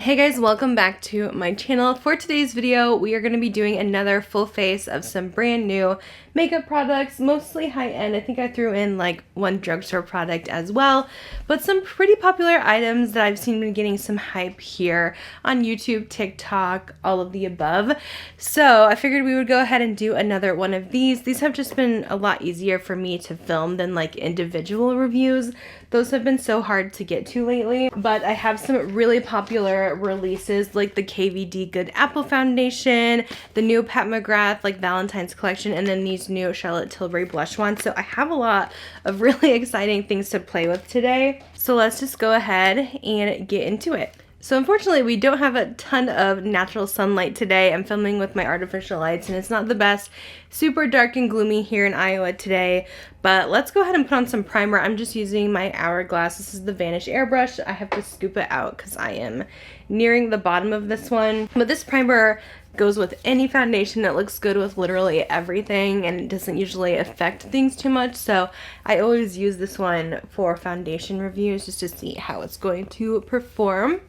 Hey guys, welcome back to my channel. For today's video, we are going to be doing another full face of some brand new makeup products, mostly high-end. I think I threw in like one drugstore product as well, but some pretty popular items that I've seen been getting some hype here on YouTube, TikTok, all of the above. So I figured we would go ahead and do another one of these. These have just been a lot easier for me to film than like individual reviews. Those have been so hard to get to lately, but I have some really popular releases like the KVD Good Apple Foundation, the new Pat McGrath like Valentine's collection, and then these new Charlotte Tilbury blush ones. So I have a lot of really exciting things to play with today. So let's just go ahead and get into it. So unfortunately, we don't have a ton of natural sunlight today. I'm filming with my artificial lights and it's not the best. Super dark and gloomy here in Iowa today. But let's go ahead and put on some primer. I'm just using my Hourglass. This is the Vanish airbrush. I have to scoop it out because I am nearing the bottom of this one. But this primer goes with any foundation. It looks good with literally everything and it doesn't usually affect things too much. So I always use this one for foundation reviews just to see how it's going to perform.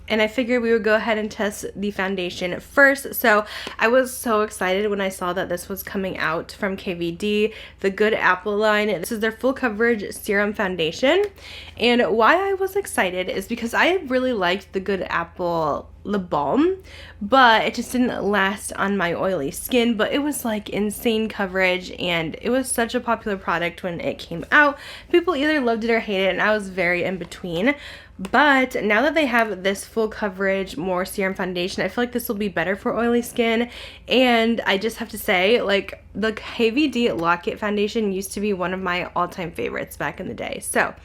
And I figured we would go ahead and test the foundation first. So I was so excited when I saw that this was coming out from KVD, the Good Apple line. This is their full coverage serum foundation. And why I was excited is because I really liked the Good Apple lip balm, but it just didn't last on my oily skin. But it was like insane coverage and it was such a popular product when it came out. People either loved it or hated it, and I was very in between. But now that they have this full coverage, more serum foundation, I feel like this will be better for oily skin. And I just have to say, like, the KVD Lock-It foundation used to be one of my all-time favorites back in the day. So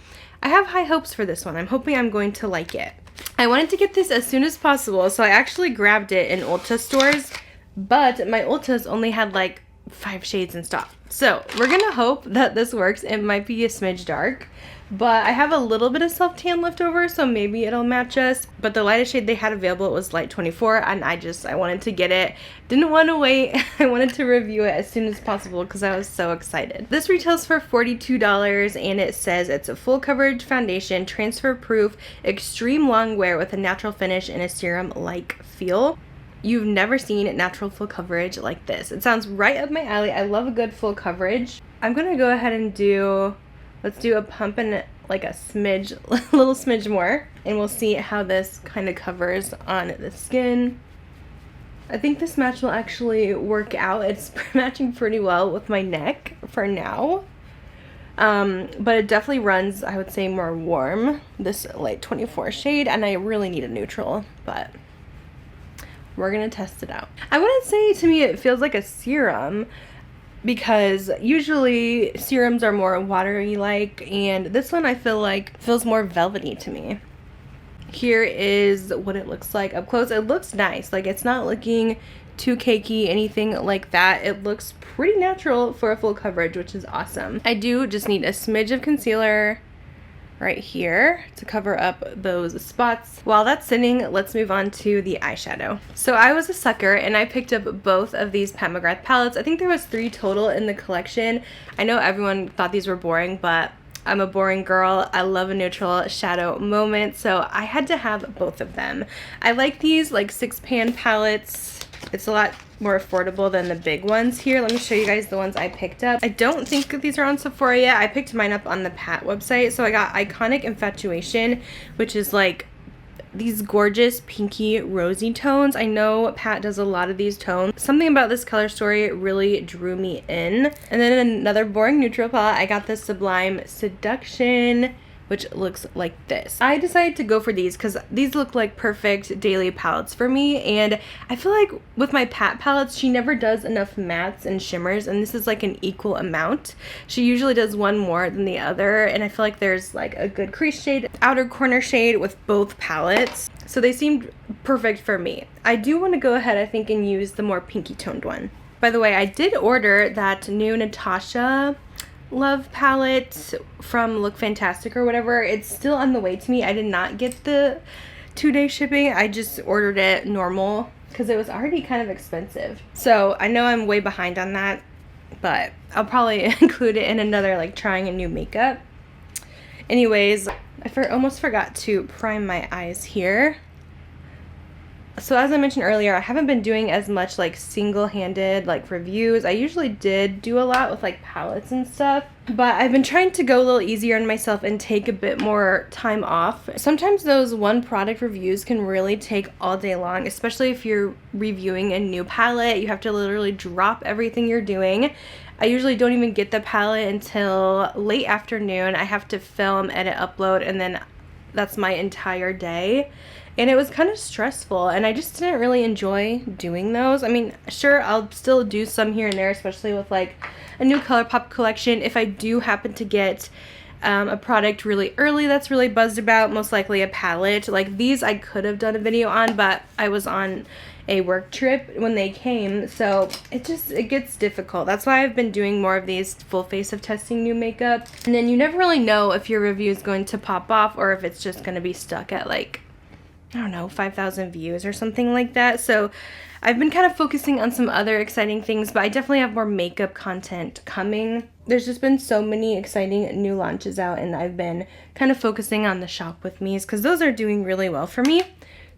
I have high hopes for this one. I'm hoping I'm going to like it. I wanted to get this as soon as possible, so I actually grabbed it in Ulta stores, but my Ultas only had like 5 shades in stock. So we're gonna hope that this works. It might be a smidge dark, but I have a little bit of self-tan left over, so maybe it'll match us. But the lightest shade they had available was light 24, and I wanted to get it. Didn't want to wait. I wanted to review it as soon as possible because I was so excited. This retails for $42, and it says it's a full coverage foundation, transfer proof, extreme long wear with a natural finish and a serum-like feel. You've never seen natural full coverage like this. It sounds right up my alley. I love a good full coverage. I'm gonna go ahead and let's do a pump and like a smidge, a little smidge more, and we'll see how this kind of covers on the skin. I think this match will actually work out. It's matching pretty well with my neck for now. But it definitely runs, I would say, more warm, this light 24 shade, and I really need a neutral, but we're gonna test it out. I wouldn't say to me it feels like a serum, because usually serums are more watery like, and this one I feel like feels more velvety to me. Here is what it looks like up close. It looks nice. Like, it's not looking too cakey, anything like that. It looks pretty natural for a full coverage, which is awesome. I do just need a smidge of concealer right here to cover up those spots. While that's sitting, let's move on to the eyeshadow. So I was a sucker and I picked up both of these Pat McGrath palettes. I think there was 3 total in the collection. I know everyone thought these were boring, but I'm a boring girl. I love a neutral shadow moment, so I had to have both of them. I like these like 6-pan palettes. It's a lot more affordable than the big ones here. Let me show you guys the ones I picked up. I don't think that these are on Sephora yet. I picked mine up on the Pat website. So I got Iconic Infatuation, which is like these gorgeous pinky rosy tones. I know Pat does a lot of these tones. Something about this color story really drew me in. And then another boring neutral palette, I got the Sublime Seduction, which looks like this. I decided to go for these because these look like perfect daily palettes for me, and I feel like with my Pat palettes, she never does enough mattes and shimmers, and this is like an equal amount. She usually does one more than the other, and I feel like there's like a good crease shade, outer corner shade with both palettes, so they seemed perfect for me. I do want to go ahead, I think, and use the more pinky toned one. By the way, I did order that new Natasha Love palette from Look Fantastic or whatever. It's still on the way to me. I did not get the 2-day shipping. I just ordered it normal because it was already kind of expensive. So I know I'm way behind on that, but I'll probably include it in another like trying a new makeup. Anyways, I almost forgot to prime my eyes here. So as I mentioned earlier, I haven't been doing as much like single-handed like reviews. I usually did do a lot with like palettes and stuff, but I've been trying to go a little easier on myself and take a bit more time off. Sometimes those one product reviews can really take all day long, especially if you're reviewing a new palette. You have to literally drop everything you're doing. I usually don't even get the palette until late afternoon. I have to film, edit, upload, and then that's my entire day. And it was kind of stressful, and I just didn't really enjoy doing those. I mean, sure, I'll still do some here and there, especially with like a new ColourPop collection. If I do happen to get a product really early that's really buzzed about, most likely a palette. Like these I could have done a video on, but I was on a work trip when they came, so it gets difficult. That's why I've been doing more of these full face of testing new makeup. And then you never really know if your review is going to pop off or if it's just going to be stuck at like, I don't know, 5,000 views or something like that. So I've been kind of focusing on some other exciting things, but I definitely have more makeup content coming. There's just been so many exciting new launches out, and I've been kind of focusing on the shop with me's because those are doing really well for me.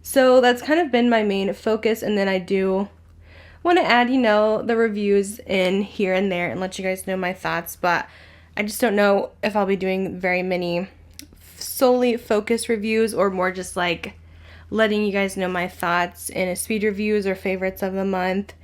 So that's kind of been my main focus, and then I do want to add, you know, the reviews in here and there and let you guys know my thoughts, but I just don't know if I'll be doing very many solely focused reviews or more just like letting you guys know my thoughts in a speed reviews or favorites of the month,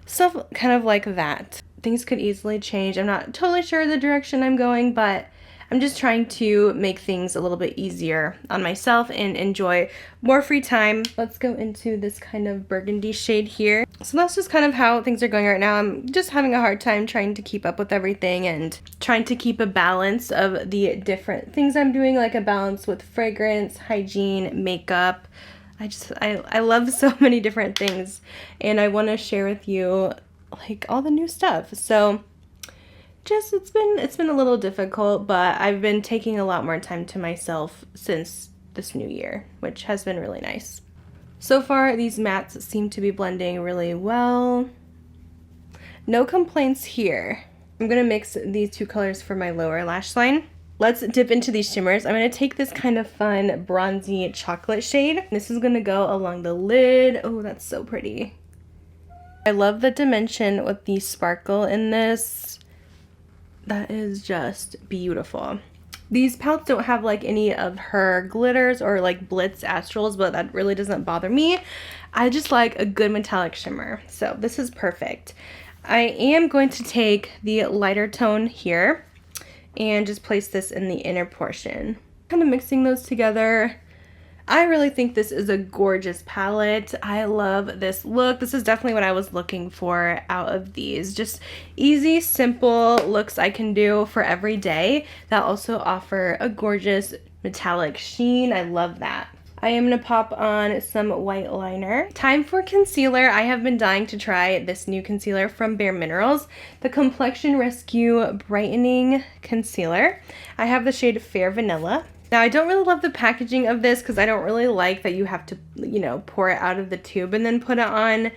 stuff kind of like that. Things could easily change. I'm not totally sure the direction I'm going, but I'm just trying to make things a little bit easier on myself and enjoy more free time. Let's go into this kind of burgundy shade here. So that's just kind of how things are going right now. I'm just having a hard time trying to keep up with everything and trying to keep a balance of the different things I'm doing, like a balance with fragrance, hygiene, makeup. I love so many different things, and I want to share with you like all the new stuff. So just it's been a little difficult, but I've been taking a lot more time to myself since this new year, which has been really nice. So far, these mattes seem to be blending really well. No complaints here. I'm gonna mix these two colors for my lower lash line. Let's dip into these shimmers. I'm gonna take this kind of fun bronzy chocolate shade. This is gonna go along the lid. Oh, that's so pretty. I love the dimension with the sparkle in this. That is just beautiful. These palettes don't have like any of her glitters or like blitz astrals, but that really doesn't bother me. I just like a good metallic shimmer. So this is perfect. I am going to take the lighter tone here and just place this in the inner portion. Kind of mixing those together. I really think this is a gorgeous palette. I love this look. This is definitely what I was looking for out of these. Just easy, simple looks I can do for every day that also offer a gorgeous metallic sheen. I love that. I am going to pop on some white liner. Time for concealer. I have been dying to try this new concealer from Bare Minerals, the Complexion Rescue Brightening Concealer. I have the shade Fair Vanilla. Now, I don't really love the packaging of this because I don't really like that you have to, you know, pour it out of the tube and then put it on.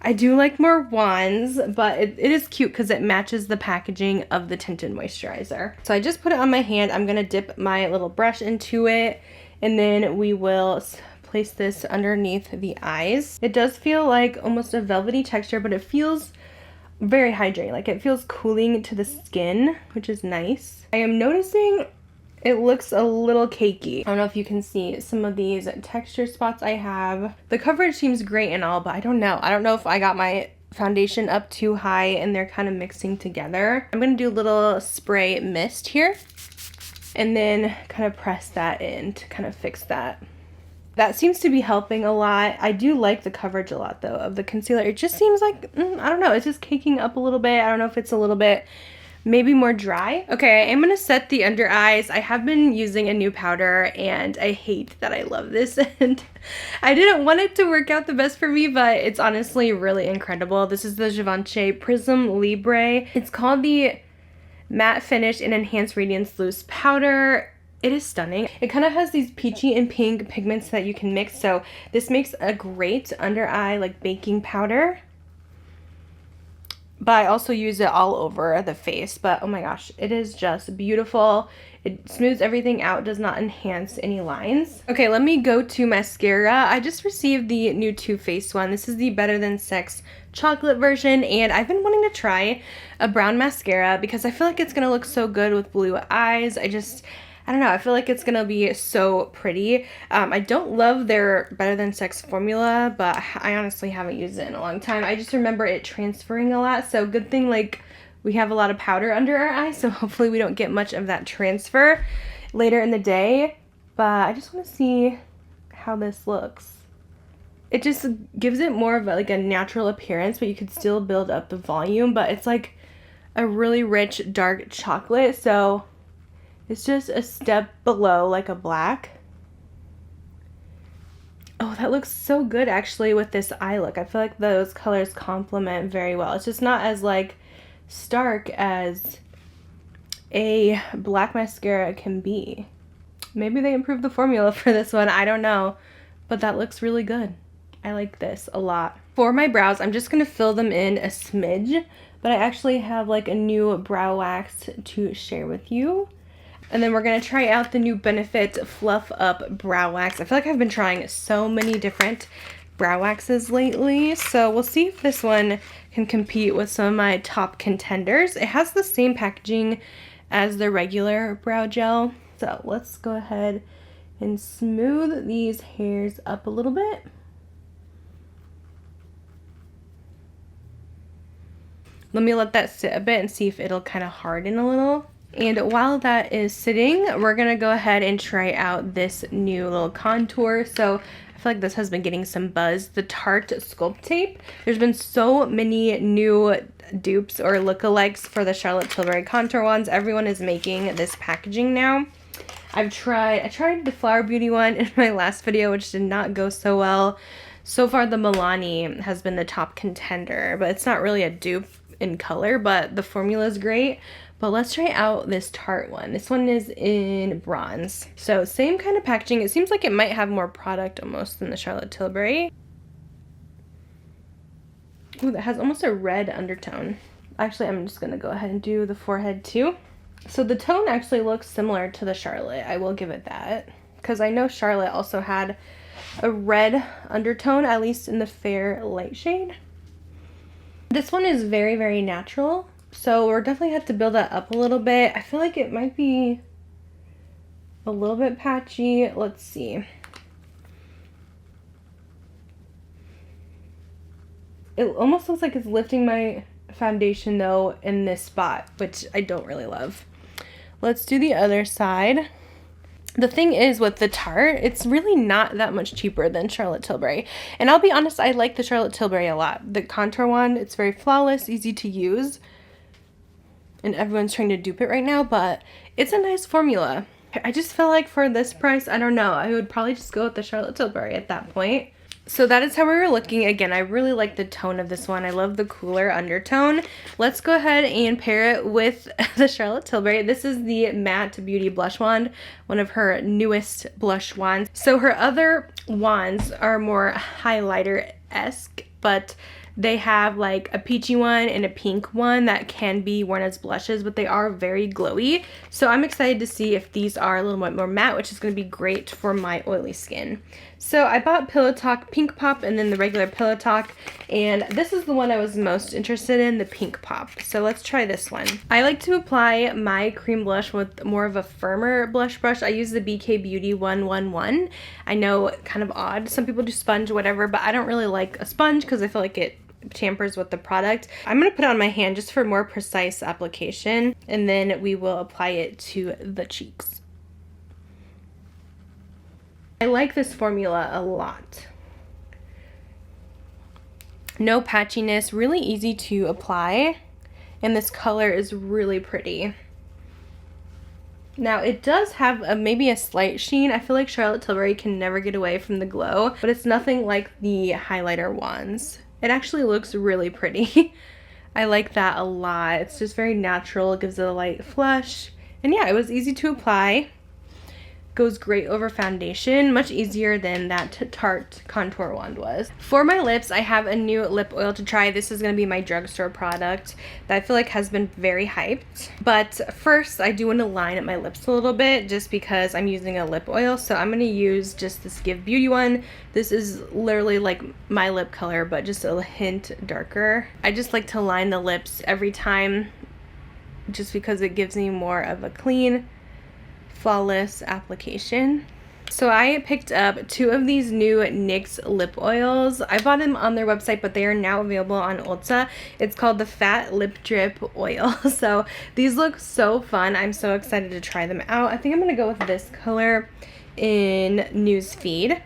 I do like more wands, but it is cute because it matches the packaging of the tinted moisturizer. So I just put it on my hand. I'm going to dip my little brush into it, and then we will place this underneath the eyes. It does feel like almost a velvety texture, but it feels very hydrating. Like it feels cooling to the skin, which is nice. I am noticing it looks a little cakey. I don't know if you can see some of these texture spots I have. The coverage seems great and all, but I don't know. I don't know if I got my foundation up too high and they're kind of mixing together. I'm gonna do a little spray mist here and then kind of press that in to kind of fix that. That seems to be helping a lot. I do like the coverage a lot though of the concealer. It just seems like, I don't know, it's just caking up a little bit. I don't know if it's a little bit maybe more dry. Okay, I am gonna set the under eyes. I have been using a new powder and I hate that I love this and I didn't want it to work out the best for me, but it's honestly really incredible. This is the Givenchy Prism Libre. It's called the Matte Finish and Enhanced Radiance Loose Powder. It is stunning. It kind of has these peachy and pink pigments that you can mix, so this makes a great under eye like baking powder. but I also use it all over the face. But oh my gosh, it is just beautiful. It smooths everything out, does not enhance any lines. Okay, let me go to mascara. I just received the new Too Faced one. This is the Better Than Sex chocolate version, and I've been wanting to try a brown mascara because I feel like it's gonna look so good with blue eyes. I don't know, I feel like it's gonna be so pretty. I don't love their Better Than Sex formula, but I honestly haven't used it in a long time. I just remember it transferring a lot, so good thing like we have a lot of powder under our eyes, so hopefully we don't get much of that transfer later in the day. But I just want to see how this looks. It just gives it more of like a natural appearance, but you could still build up the volume. But it's like a really rich dark chocolate, so it's just a step below like a black. Oh, that looks so good actually with this eye look. I feel like those colors complement very well. It's just not as like stark as a black mascara can be. Maybe they improved the formula for this one, I don't know, but that looks really good. I like this a lot. For my brows, I'm just gonna fill them in a smidge, but I actually have like a new brow wax to share with you. And then we're gonna try out the new Benefit Fluff Up Brow Wax. I feel like I've been trying so many different brow waxes lately, so we'll see if this one can compete with some of my top contenders. It has the same packaging as the regular brow gel, so let's go ahead and smooth these hairs up a little bit. Let me let that sit a bit and see if it'll kind of harden a little. And while that is sitting, we're gonna go ahead and try out this new little contour. So I feel like this has been getting some buzz, the Tarte Sculpt Tape. There's been so many new dupes or lookalikes for the Charlotte Tilbury contour ones. Everyone is making this packaging now. I tried the Flower Beauty one in my last video, which did not go so well. So far the Milani has been the top contender, but it's not really a dupe in color, but the formula is great. But let's try out this Tarte one. This one is in bronze. So same kind of packaging. It seems like it might have more product almost than the Charlotte Tilbury. Ooh, that has almost a red undertone. Actually, I'm just gonna go ahead and do the forehead too. So the tone actually looks similar to the Charlotte. I will give it that. Because I know Charlotte also had a red undertone, at least in the fair light shade. This one is very, very natural. So we're definitely have to build that up a little bit. I feel like it might be a little bit patchy. Let's see. It almost looks like it's lifting my foundation though in this spot, which I don't really love. Let's do the other side. The thing is with the Tarte, it's really not that much cheaper than Charlotte Tilbury. And I'll be honest, I like the Charlotte Tilbury a lot. The contour one, it's very flawless, easy to use. And everyone's trying to dupe it right now, but it's a nice formula. I just feel like for this price, I don't know, I would probably just go with the Charlotte Tilbury at that point. So that is how we were looking. Again, I really like the tone of this one. I love the cooler undertone. Let's go ahead and pair it with the Charlotte Tilbury. This is the Matte Beauty Blush Wand, one of her newest blush wands. So her other wands are more highlighter-esque, but they have like a peachy one and a pink one that can be worn as blushes, but they are very glowy. So I'm excited to see if these are a little bit more matte, which is going to be great for my oily skin. So I bought Pillow Talk Pink Pop and then the regular Pillow Talk, and this is the one I was most interested in, the Pink Pop. So let's try this one. I like to apply my cream blush with more of a firmer blush brush. I use the BK Beauty 111. I know, kind of odd. Some people do sponge, whatever, but I don't really like a sponge because I feel like it tampers with the product. I'm going to put it on my hand just for more precise application, and then we will apply it to the cheeks. I like this formula a lot. No patchiness, really easy to apply, and this color is really pretty. Now it does have maybe a slight sheen. I feel like Charlotte Tilbury can never get away from the glow, but it's nothing like the highlighter wands. It actually looks really pretty. I like that a lot. It's just very natural. It gives it a light flush. And yeah, it was easy to apply. goes great over foundation, much easier than that Tarte contour wand was. For my lips, I have a new lip oil to try. This is going to be my drugstore product that I feel like has been very hyped. But first, I do want to line up my lips a little bit just because I'm using a lip oil. So I'm going to use just this Give Beauty one. This is literally like my lip color, but just a hint darker. I just like to line the lips every time just because it gives me more of a clean, flawless application. So I picked up 2 of these new NYX lip oils. I bought them on their website, but they are now available on Ulta. It's called the Fat Lip Drip Oil. So these look so fun. I'm so excited to try them out. I think I'm gonna go with this color in Newsfeed.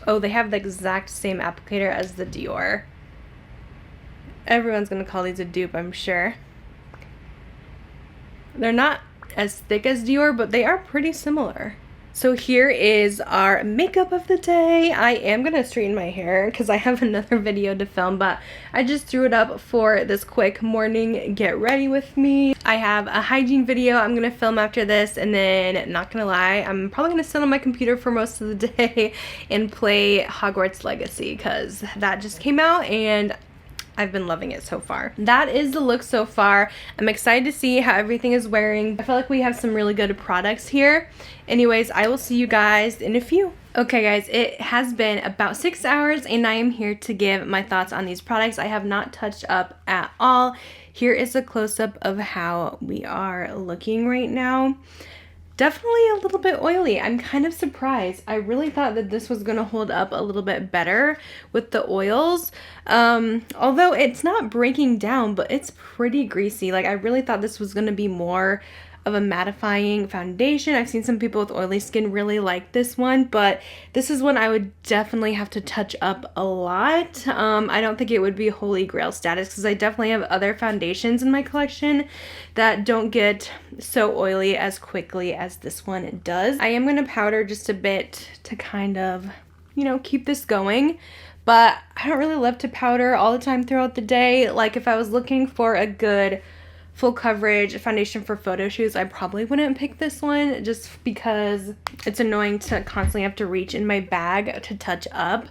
Oh, they have the exact same applicator as the Dior. Everyone's gonna call these a dupe, I'm sure. They're not as thick as Dior, but they are pretty similar. So here is our makeup of the day. I am gonna straighten my hair because I have another video to film, but I just threw it up for this quick morning get ready with me. I have a hygiene video I'm gonna film after this, and then not gonna lie, I'm probably gonna sit on my computer for most of the day and play Hogwarts Legacy because that just came out and I've been loving it so far. That is the look so far. I'm excited to see how everything is wearing. I feel like we have some really good products here. Anyways, I will see you guys in a few. Okay guys, it has been about 6 hours and I am here to give my thoughts on these products. I have not touched up at all. Here is a close-up of how we are looking right now. Definitely a little bit oily. I'm kind of surprised. I really thought that this was going to hold up a little bit better with the oils. Although it's not breaking down, but it's pretty greasy. Like I really thought this was going to be more of a mattifying foundation. I've seen some people with oily skin really like this one, but this is one I would definitely have to touch up a lot. I don't think it would be holy grail status because I definitely have other foundations in my collection that don't get so oily as quickly as this one does. I am going to powder just a bit to kind of, you know, keep this going. But I don't really love to powder all the time throughout the day. Like if I was looking for a good full coverage foundation for photo shoots, I probably wouldn't pick this one just because it's annoying to constantly have to reach in my bag to touch up.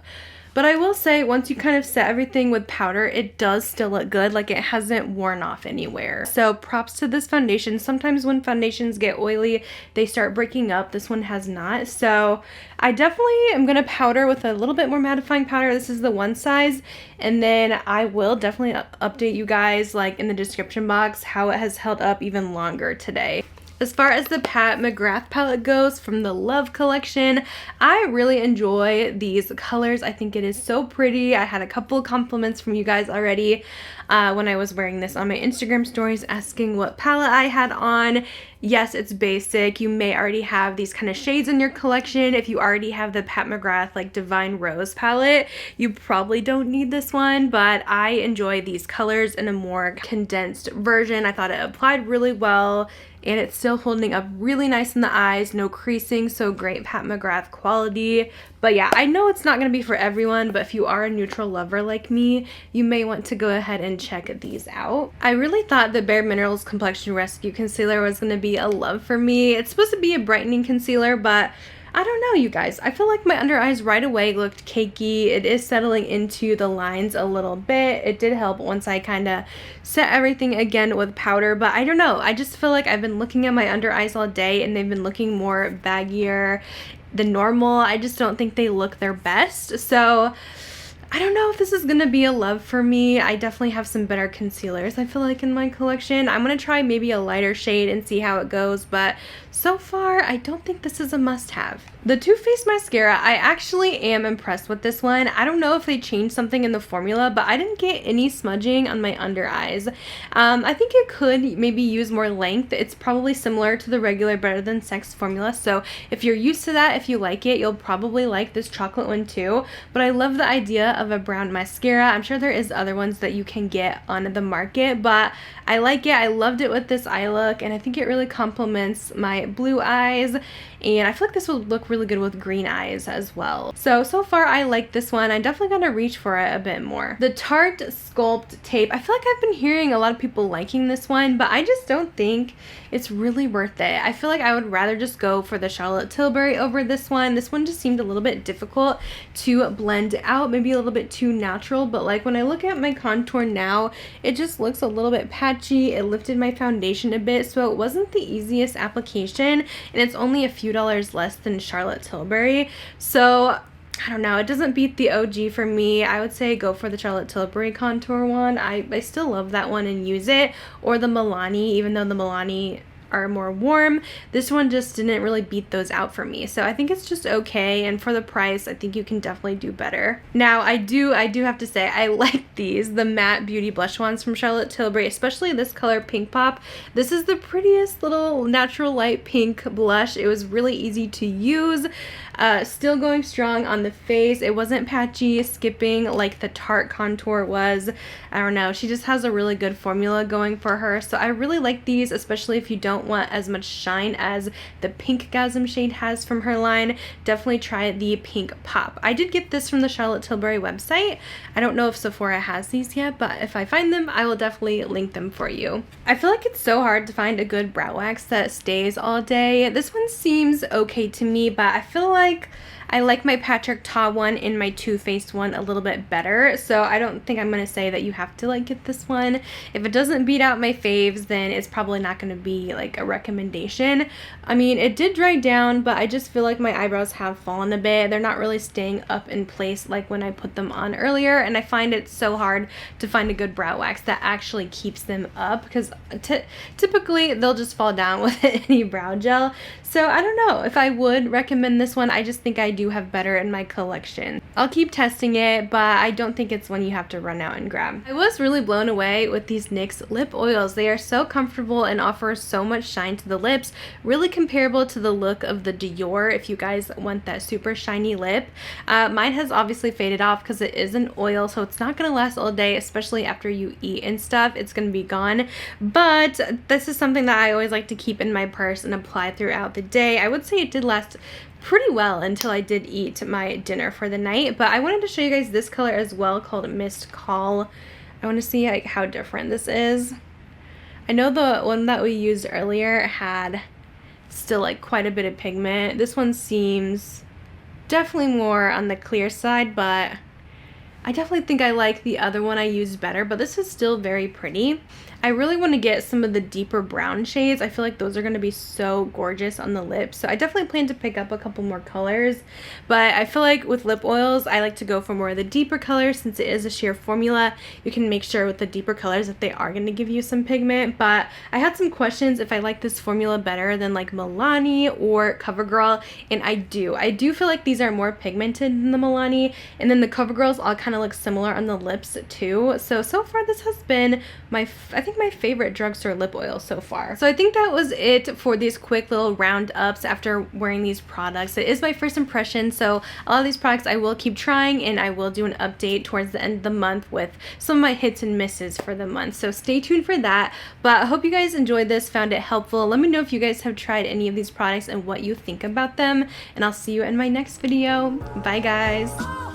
But I will say, once you kind of set everything with powder, it does still look good. Like, it hasn't worn off anywhere. So props to this foundation. Sometimes when foundations get oily, they start breaking up. This one has not. So I definitely am going to powder with a little bit more mattifying powder. This is the one size. And then I will definitely update you guys, like, in the description box how it has held up even longer today. As far as the Pat McGrath palette goes from the Love collection, I really enjoy these colors. I think it is so pretty. I had a couple compliments from you guys already when I was wearing this on my Instagram stories asking what palette I had on. Yes, it's basic. You may already have these kind of shades in your collection. If you already have the Pat McGrath like Divine Rose palette, you probably don't need this one, but I enjoy these colors in a more condensed version. I thought it applied really well and it's still holding up really nice in the eyes. No creasing, so great Pat McGrath quality. But yeah, I know it's not going to be for everyone, but if you are a neutral lover like me, you may want to go ahead and check these out. I really thought the Bare Minerals Complexion Rescue Concealer was going to be a love for me. It's supposed to be a brightening concealer, but I don't know, you guys. I feel like my under eyes right away looked cakey. It is settling into the lines a little bit. It did help once I kind of set everything again with powder, but I don't know. I just feel like I've been looking at my under eyes all day and they've been looking more baggier than normal. I just don't think they look their best. So I don't know if this is gonna be a love for me. I definitely have some better concealers, I feel like, in my collection. I'm gonna try maybe a lighter shade and see how it goes, but so far I don't think this is a must-have. The Too Faced mascara, I actually am impressed with this one. I don't know if they changed something in the formula, but I didn't get any smudging on my under eyes. I think it could maybe use more length. It's probably similar to the regular Better Than Sex formula, so if you're used to that, if you like it, you'll probably like this chocolate one too. But I love the idea of a brown mascara. I'm sure there is other ones that you can get on the market, but I like it. I loved it with this eye look, and I think it really complements my blue eyes, and I feel like this will look really good with green eyes as well. So far I like this one. I'm definitely gonna reach for it a bit more. The Tarte Sculpt Tape. I feel like I've been hearing a lot of people liking this one, but I just don't think it's really worth it. I feel like I would rather just go for the Charlotte Tilbury over this one. This one just seemed a little bit difficult to blend out, maybe a little bit too natural, but like when I look at my contour now, it just looks a little bit patchy. It lifted my foundation a bit, so it wasn't the easiest application, and it's only a few dollars less than Charlotte Tilbury. So I don't know, it doesn't beat the OG for me. I would say go for the Charlotte Tilbury contour one. I still love that one and use it, or the Milani, even though the Milani are more warm. This one just didn't really beat those out for me. So I think it's just okay, and for the price, I think you can definitely do better. Now, I do have to say, I like these, the matte beauty blush ones from Charlotte Tilbury, especially this color Pink Pop. This is the prettiest little natural light pink blush. It was really easy to use. Still going strong on the face. It wasn't patchy, skipping like the Tarte contour was. I don't know. She just has a really good formula going for her. So I really like these, especially if you don't want as much shine as the Pink Gasm shade has from her line. Definitely try the Pink Pop. I did get this from the Charlotte Tilbury website. I don't know if Sephora has these yet, but if I find them, I will definitely link them for you. I feel like it's so hard to find a good brow wax that stays all day. This one seems okay to me, but I feel like I like my Patrick Ta one and my Too Faced one a little bit better, so I don't think I'm going to say that you have to like get this one. If it doesn't beat out my faves, then it's probably not going to be like a recommendation. I mean, it did dry down, but I just feel like my eyebrows have fallen a bit. They're not really staying up in place like when I put them on earlier, and I find it so hard to find a good brow wax that actually keeps them up, because typically they'll just fall down with any brow gel. So I don't know if I would recommend this one. I just think I do have better in my collection. I'll keep testing it, but I don't think it's one you have to run out and grab. I was really blown away with these NYX lip oils. They are so comfortable and offer so much shine to the lips, really comparable to the look of the Dior if you guys want that super shiny lip. Mine has obviously faded off because it is an oil, so it's not going to last all day, especially after you eat and stuff. It's going to be gone, but this is something that I always like to keep in my purse and apply throughout the day. I would say it did last pretty well until I did eat my dinner for the night, but I wanted to show you guys this color as well, called Mist Call. I want to see like how different this is. I know the one that we used earlier had still like quite a bit of pigment. This one seems definitely more on the clear side, but I definitely think I like the other one I used better, but this is still very pretty. I really want to get some of the deeper brown shades. I feel like those are going to be so gorgeous on the lips. So I definitely plan to pick up a couple more colors. But I feel like with lip oils, I like to go for more of the deeper colors since it is a sheer formula. You can make sure with the deeper colors that they are going to give you some pigment. But I had some questions if I like this formula better than like Milani or CoverGirl, and I do. I do feel like these are more pigmented than the Milani, and then the CoverGirls all kind of look similar on the lips too. So far this has been I think my favorite drugstore lip oil so far. So I think that was it for these quick little roundups after wearing these products. It is my first impression, so a lot of these products I will keep trying, and I will do an update towards the end of the month with some of my hits and misses for the month. So stay tuned for that. But I hope you guys enjoyed this, found it helpful. Let me know if you guys have tried any of these products and what you think about them, and I'll see you in my next video. Bye guys.